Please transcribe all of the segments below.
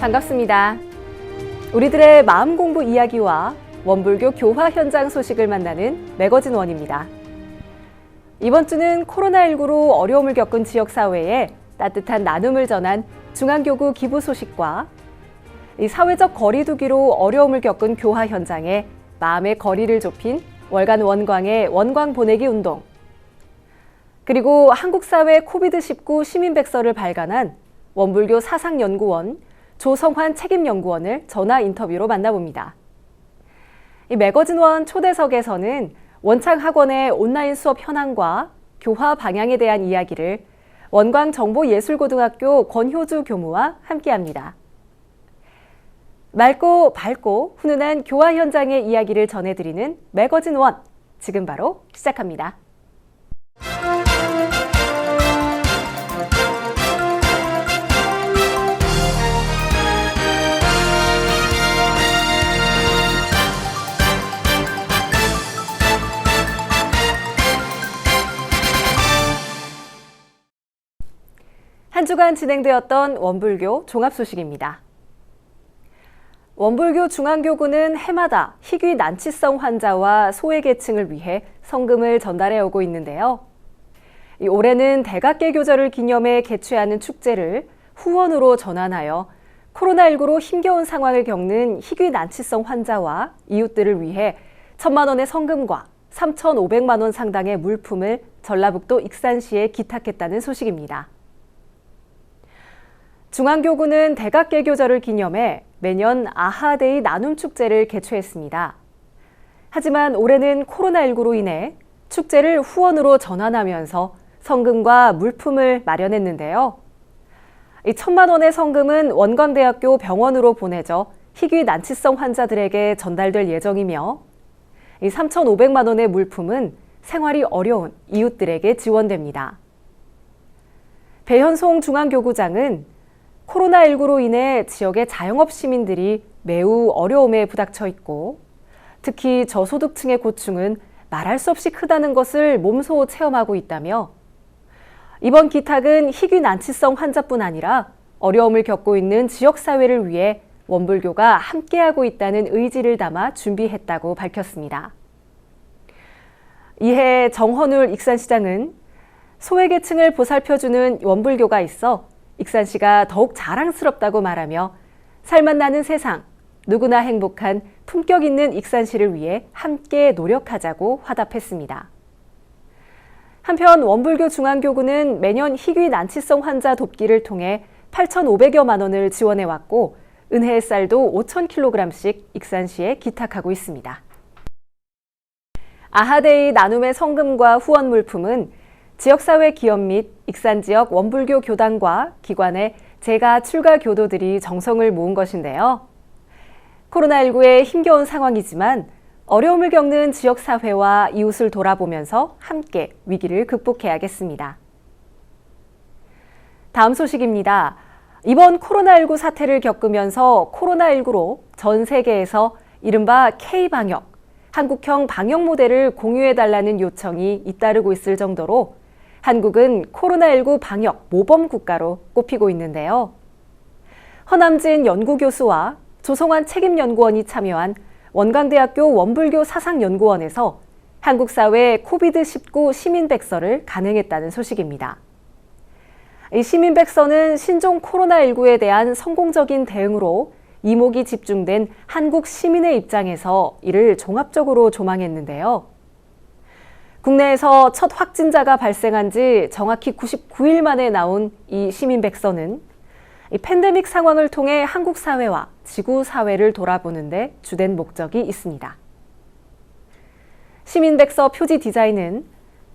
반갑습니다. 우리들의 마음 공부 이야기와 원불교 교화 현장 소식을 만나는 매거진 원입니다. 이번 주는 코로나19로 어려움을 겪은 지역사회에 따뜻한 나눔을 전한 중앙교구 기부 소식과 이 사회적 거리 두기로 어려움을 겪은 교화 현장에 마음의 거리를 좁힌 월간 원광의 원광 보내기 운동, 그리고 한국사회 코비드19 시민백서를 발간한 원불교 사상연구원 조성환 책임연구원을 전화 인터뷰로 만나봅니다. 이 매거진원 초대석에서는 원창학원의 온라인 수업 현황과 교화 방향에 대한 이야기를 원광정보예술고등학교 권효주 교무와 함께합니다. 맑고 밝고 훈훈한 교화 현장의 이야기를 전해드리는 매거진원, 지금 바로 시작합니다. 한 주간 진행되었던 원불교 종합 소식입니다. 원불교 중앙교구는 해마다 희귀 난치성 환자와 소외계층을 위해 성금을 전달해 오고 있는데요. 올해는 대각계교절을 기념해 개최하는 축제를 후원으로 전환하여 코로나19로 힘겨운 상황을 겪는 희귀 난치성 환자와 이웃들을 위해 1,000만 원의 성금과 3,500만 원 상당의 물품을 전라북도 익산시에 기탁했다는 소식입니다. 중앙교구는 대각계교절을 기념해 매년 아하데이 나눔축제를 개최했습니다. 하지만 올해는 코로나19로 인해 축제를 후원으로 전환하면서 성금과 물품을 마련했는데요. 이 1,000만 원의 성금은 원광대학교 병원으로 보내져 희귀 난치성 환자들에게 전달될 예정이며 이 3,500만 원의 물품은 생활이 어려운 이웃들에게 지원됩니다. 배현송 중앙교구장은 코로나19로 인해 지역의 자영업 시민들이 매우 어려움에 부닥쳐 있고 특히 저소득층의 고충은 말할 수 없이 크다는 것을 몸소 체험하고 있다며 이번 기탁은 희귀 난치성 환자뿐 아니라 어려움을 겪고 있는 지역사회를 위해 원불교가 함께하고 있다는 의지를 담아 준비했다고 밝혔습니다. 이해 정헌울 익산시장은 소외계층을 보살펴주는 원불교가 있어 익산시가 더욱 자랑스럽다고 말하며 살맛 나는 세상, 누구나 행복한 품격 있는 익산시를 위해 함께 노력하자고 화답했습니다. 한편 원불교 중앙교구는 매년 희귀 난치성 환자 돕기를 통해 8,500여만 원을 지원해왔고 은혜의 쌀도 5,000kg씩 익산시에 기탁하고 있습니다. 아하데이 나눔의 성금과 후원 물품은 지역사회 기업 및 익산지역 원불교 교단과 기관의 재가 출가 교도들이 정성을 모은 것인데요. 코로나19의 힘겨운 상황이지만 어려움을 겪는 지역사회와 이웃을 돌아보면서 함께 위기를 극복해야겠습니다. 다음 소식입니다. 이번 코로나19 사태를 겪으면서 코로나19로 전 세계에서 이른바 K-방역, 한국형 방역 모델을 공유해달라는 요청이 잇따르고 있을 정도로 한국은 코로나19 방역 모범 국가로 꼽히고 있는데요. 허남진 연구교수와 조성환 책임연구원이 참여한 원광대학교 원불교 사상연구원에서 한국사회 코비드19 시민백서를 간행했다는 소식입니다. 이 시민백서는 신종 코로나19에 대한 성공적인 대응으로 이목이 집중된 한국 시민의 입장에서 이를 종합적으로 조망했는데요. 국내에서 첫 확진자가 발생한 지 정확히 99일 만에 나온 이 시민백서는 이 팬데믹 상황을 통해 한국 사회와 지구 사회를 돌아보는 데 주된 목적이 있습니다. 시민백서 표지 디자인은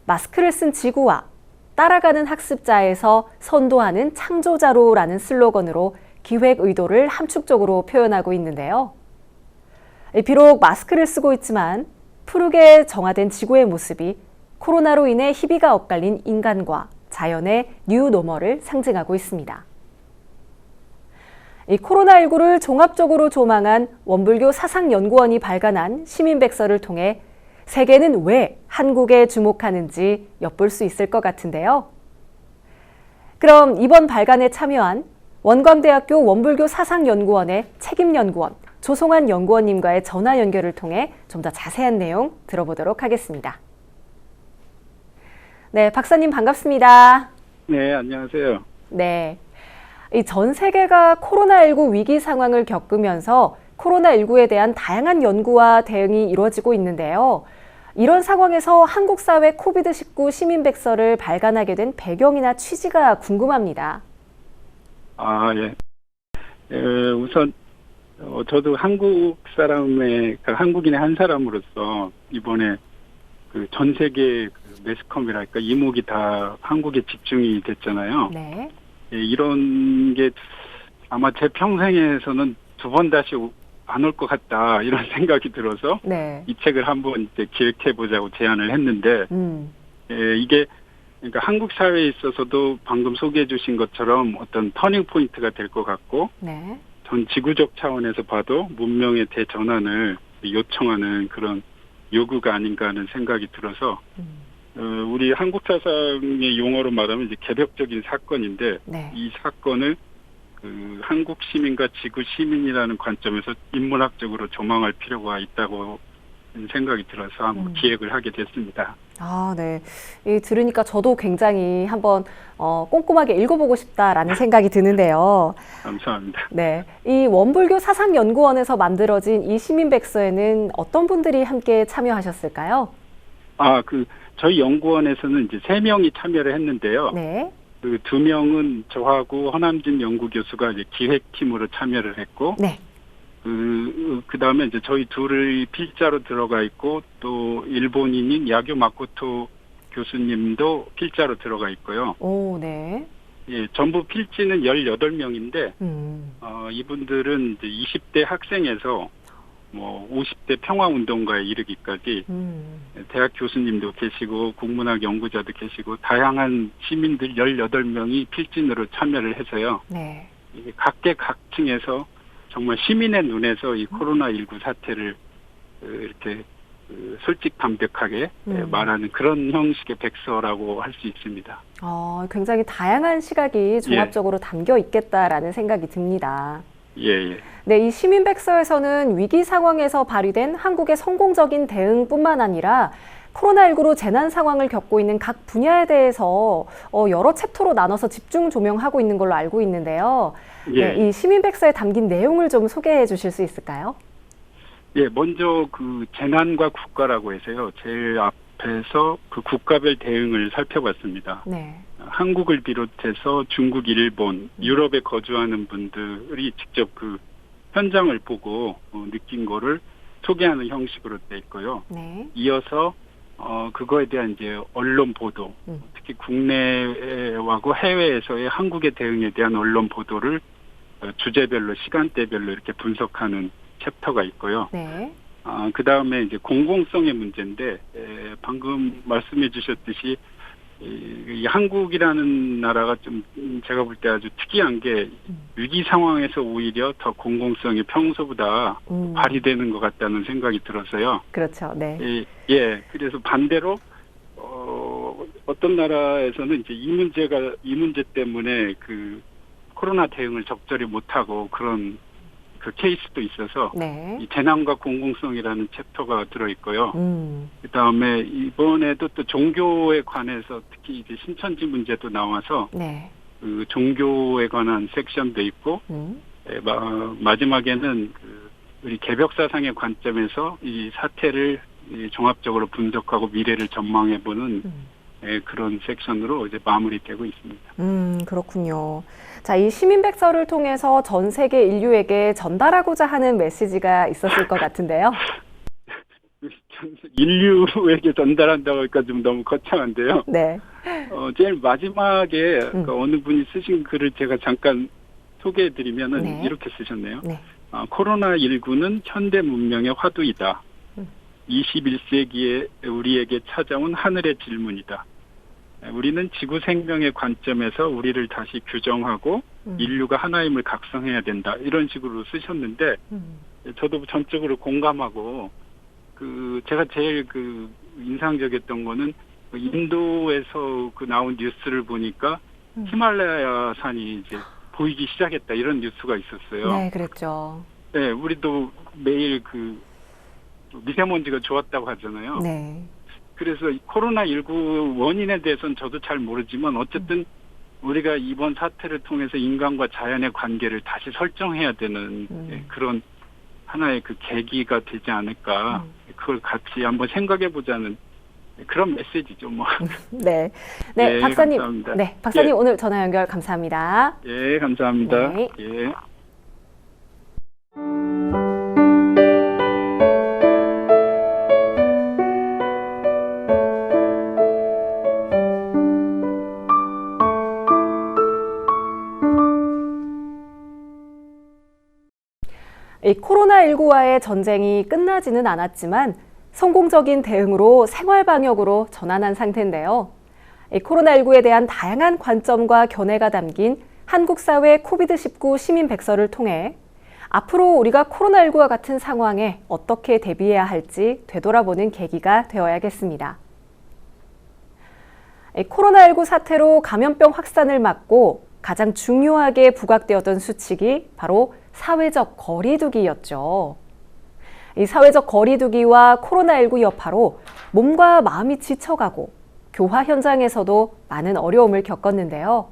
마스크를 쓴 지구와 따라가는 학습자에서 선도하는 창조자로라는 슬로건으로 기획 의도를 함축적으로 표현하고 있는데요. 비록 마스크를 쓰고 있지만 푸르게 정화된 지구의 모습이 코로나로 인해 희비가 엇갈린 인간과 자연의 뉴노멀을 상징하고 있습니다. 이 코로나19를 종합적으로 조망한 원불교 사상연구원이 발간한 시민백서를 통해 세계는 왜 한국에 주목하는지 엿볼 수 있을 것 같은데요. 그럼 이번 발간에 참여한 원광대학교 원불교 사상연구원의 책임연구원 조송환 연구원님과의 전화 연결을 통해 좀 더 자세한 내용 들어보도록 하겠습니다. 네, 박사님 반갑습니다. 네, 안녕하세요. 네, 이 전 세계가 코로나19 위기 상황을 겪으면서 코로나19에 대한 다양한 연구와 대응이 이루어지고 있는데요. 이런 상황에서 한국 사회 코비드19 시민백서를 발간하게 된 배경이나 취지가 궁금합니다. 예. 우선 저도 한국 사람의 한국인의 한 사람으로서 이번에 그 전 세계 그 매스컴이랄까 이목이 다 한국에 집중이 됐잖아요. 네. 예, 이런 게 아마 제 평생에서는 두 번 다시 안 올 것 같다 이런 생각이 들어서 네. 이 책을 한번 이제 기획해 보자고 제안을 했는데 이게 그러니까 한국 사회에 있어서도 방금 소개해 주신 것처럼 어떤 터닝 포인트가 될 것 같고 네. 전 지구적 차원에서 봐도 문명의 대전환을 요청하는 그런 요구가 아닌가 하는 생각이 들어서 우리 한국 사상의 용어로 말하면 이제 개벽적인 사건인데 네. 이 사건을 그 한국 시민과 지구 시민이라는 관점에서 인문학적으로 조망할 필요가 있다고 생각이 들어서 한번 기획을 하게 됐습니다. 아, 네. 이 들으니까 저도 굉장히 한번 꼼꼼하게 읽어보고 싶다라는 생각이 드는데요. 감사합니다. 네. 이 원불교 사상연구원에서 만들어진 이 시민백서에는 어떤 분들이 함께 참여하셨을까요? 저희 연구원에서는 이제 3명이 참여를 했는데요. 네. 그 2명은 저하고 허남진 연구교수가 이제 기획팀으로 참여를 했고, 네. 그 다음에 이제 저희 둘이 필자로 들어가 있고, 또 일본인인 야교 마코토 교수님도 필자로 들어가 있고요. 오, 네. 예, 전부 필지는 18명인데, 이분들은 이제 20대 학생에서 50대 평화운동가에 이르기까지 대학 교수님도 계시고 국문학 연구자도 계시고 다양한 시민들 18명이 필진으로 참여를 해서요. 네. 이게 각계각층에서 정말 시민의 눈에서 이 코로나19 사태를 이렇게 솔직담백하게 말하는 그런 형식의 백서라고 할 수 있습니다. 굉장히 다양한 시각이 종합적으로 담겨 있겠다라는 생각이 듭니다. 예. 네, 이 시민백서에서는 위기 상황에서 발휘된 한국의 성공적인 대응뿐만 아니라 코로나19로 재난 상황을 겪고 있는 각 분야에 대해서 여러 챕터로 나눠서 집중 조명하고 있는 걸로 알고 있는데요. 예. 네, 이 시민백서에 담긴 내용을 좀 소개해 주실 수 있을까요? 예, 먼저 그 재난과 국가라고 해서요. 제일 앞에서 그 국가별 대응을 살펴봤습니다. 네. 한국을 비롯해서 중국, 일본, 유럽에 거주하는 분들이 직접 그 현장을 보고 느낀 거를 소개하는 형식으로 돼 있고요. 네. 이어서 그거에 대한 이제 언론 보도, 특히 국내하고 해외에서의 한국의 대응에 대한 언론 보도를 주제별로 시간대별로 이렇게 분석하는 챕터가 있고요. 네. 그 다음에 이제 공공성의 문제인데 방금 말씀해 주셨듯이 이 한국이라는 나라가 좀 제가 볼 때 아주 특이한 게 위기 상황에서 오히려 더 공공성이 평소보다 발휘되는 것 같다는 생각이 들어서요. 그렇죠. 네. 예. 그래서 반대로 어떤 나라에서는 이제 이 문제 때문에 그 코로나 대응을 적절히 못하고 그런 그 케이스도 있어서 네. 이 재난과 공공성이라는 챕터가 들어있고요. 그다음에 이번에도 또 종교에 관해서 특히 이제 신천지 문제도 나와서 네. 그 종교에 관한 섹션도 있고 마지막에는 그 우리 개벽사상의 관점에서 이 사태를 종합적으로 분석하고 미래를 전망해보는 그런 섹션으로 이제 마무리되고 있습니다. 그렇군요. 자, 이 시민백서를 통해서 전 세계 인류에게 전달하고자 하는 메시지가 있었을 것 같은데요. 인류에게 전달한다고 하니까 좀 너무 거창한데요. 네. 제일 마지막에 어느 분이 쓰신 글을 제가 잠깐 소개해드리면은 네. 이렇게 쓰셨네요. 네. 코로나19는 현대 문명의 화두이다. 21세기에 우리에게 찾아온 하늘의 질문이다. 우리는 지구 생명의 관점에서 우리를 다시 규정하고 인류가 하나임을 각성해야 된다. 이런 식으로 쓰셨는데 저도 전적으로 공감하고 제가 제일 인상적이었던 거는 인도에서 나온 뉴스를 보니까 히말라야 산이 이제 보이기 시작했다 이런 뉴스가 있었어요. 네, 그랬죠. 네, 우리도 매일 그 미세먼지가 좋았다고 하잖아요. 네. 그래서 코로나19 원인에 대해서는 저도 잘 모르지만 어쨌든 우리가 이번 사태를 통해서 인간과 자연의 관계를 다시 설정해야 되는 그런 하나의 그 계기가 되지 않을까. 그걸 같이 한번 생각해 보자는 그런 메시지죠, 뭐. 네. 네, 예, 박사님. 감사합니다. 네, 박사님 예. 오늘 전화 연결 감사합니다. 예, 감사합니다. 네. 예. 이 코로나19와의 전쟁이 끝나지는 않았지만 성공적인 대응으로 생활 방역으로 전환한 상태인데요. 이 코로나19에 대한 다양한 관점과 견해가 담긴 한국 사회 코비드19 시민 백서를 통해 앞으로 우리가 코로나19와 같은 상황에 어떻게 대비해야 할지 되돌아보는 계기가 되어야겠습니다. 이 코로나19 사태로 감염병 확산을 막고 가장 중요하게 부각되었던 수칙이 바로 사회적 거리두기였죠. 이 사회적 거리두기와 코로나19 여파로 몸과 마음이 지쳐가고 교화 현장에서도 많은 어려움을 겪었는데요.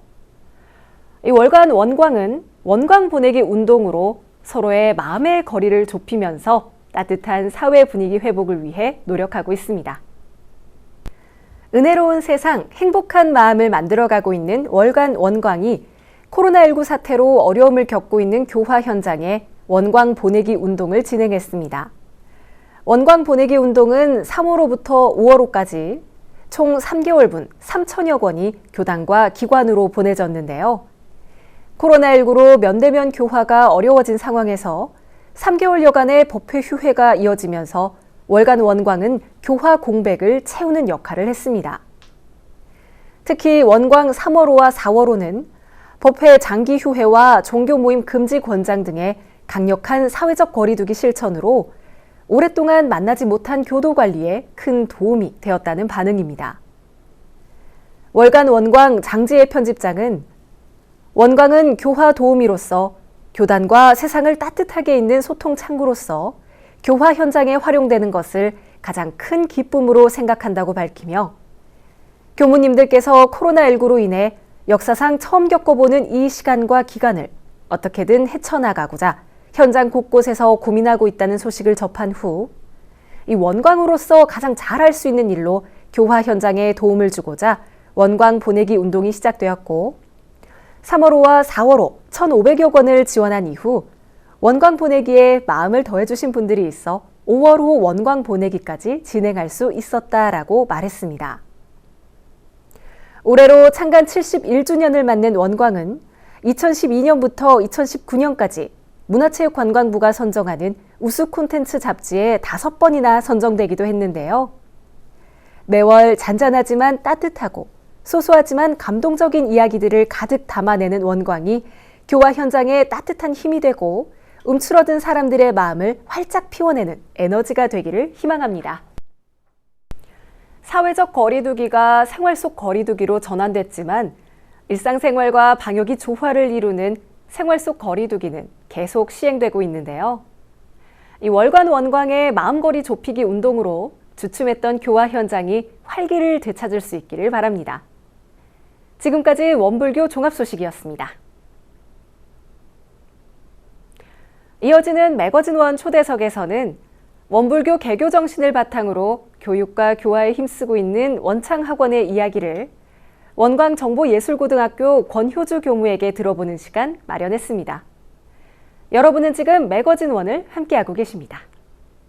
이 월간 원광은 원광 보내기 운동으로 서로의 마음의 거리를 좁히면서 따뜻한 사회 분위기 회복을 위해 노력하고 있습니다. 은혜로운 세상, 행복한 마음을 만들어가고 있는 월간 원광이 코로나19 사태로 어려움을 겪고 있는 교화 현장에 원광 보내기 운동을 진행했습니다. 원광 보내기 운동은 3월호부터 5월호까지 총 3개월분 3천여 건이 교단과 기관으로 보내졌는데요. 코로나19로 면대면 교화가 어려워진 상황에서 3개월여간의 법회 휴회가 이어지면서 월간 원광은 교화 공백을 채우는 역할을 했습니다. 특히 원광 3월호와 4월호는 법회 장기 휴회와 종교 모임 금지 권장 등의 강력한 사회적 거리두기 실천으로 오랫동안 만나지 못한 교도 관리에 큰 도움이 되었다는 반응입니다. 월간 원광 장지혜 편집장은 원광은 교화 도우미로서 교단과 세상을 따뜻하게 잇는 소통 창구로서 교화 현장에 활용되는 것을 가장 큰 기쁨으로 생각한다고 밝히며 교무님들께서 코로나19로 인해 역사상 처음 겪어보는 이 시간과 기간을 어떻게든 헤쳐나가고자 현장 곳곳에서 고민하고 있다는 소식을 접한 후 이 원광으로서 가장 잘할 수 있는 일로 교화 현장에 도움을 주고자 원광 보내기 운동이 시작되었고 3월호와 4월호 1,500여 건을 지원한 이후 원광 보내기에 마음을 더해주신 분들이 있어 5월호 원광 보내기까지 진행할 수 있었다라고 말했습니다. 올해로 창간 71주년을 맞는 원광은 2012년부터 2019년까지 문화체육관광부가 선정하는 우수 콘텐츠 잡지에 5번이나 선정되기도 했는데요. 매월 잔잔하지만 따뜻하고 소소하지만 감동적인 이야기들을 가득 담아내는 원광이 교화 현장에 따뜻한 힘이 되고 움츠러든 사람들의 마음을 활짝 피워내는 에너지가 되기를 희망합니다. 사회적 거리두기가 생활 속 거리두기로 전환됐지만 일상생활과 방역이 조화를 이루는 생활 속 거리두기는 계속 시행되고 있는데요. 이 월간 원광의 마음거리 좁히기 운동으로 주춤했던 교화 현장이 활기를 되찾을 수 있기를 바랍니다. 지금까지 원불교 종합소식이었습니다. 이어지는 매거진원 초대석에서는 원불교 개교 정신을 바탕으로 교육과 교화에 힘쓰고 있는 원창학원의 이야기를 원광정보예술고등학교 권효주 교무에게 들어보는 시간 마련했습니다. 여러분은 지금 매거진원을 함께하고 계십니다.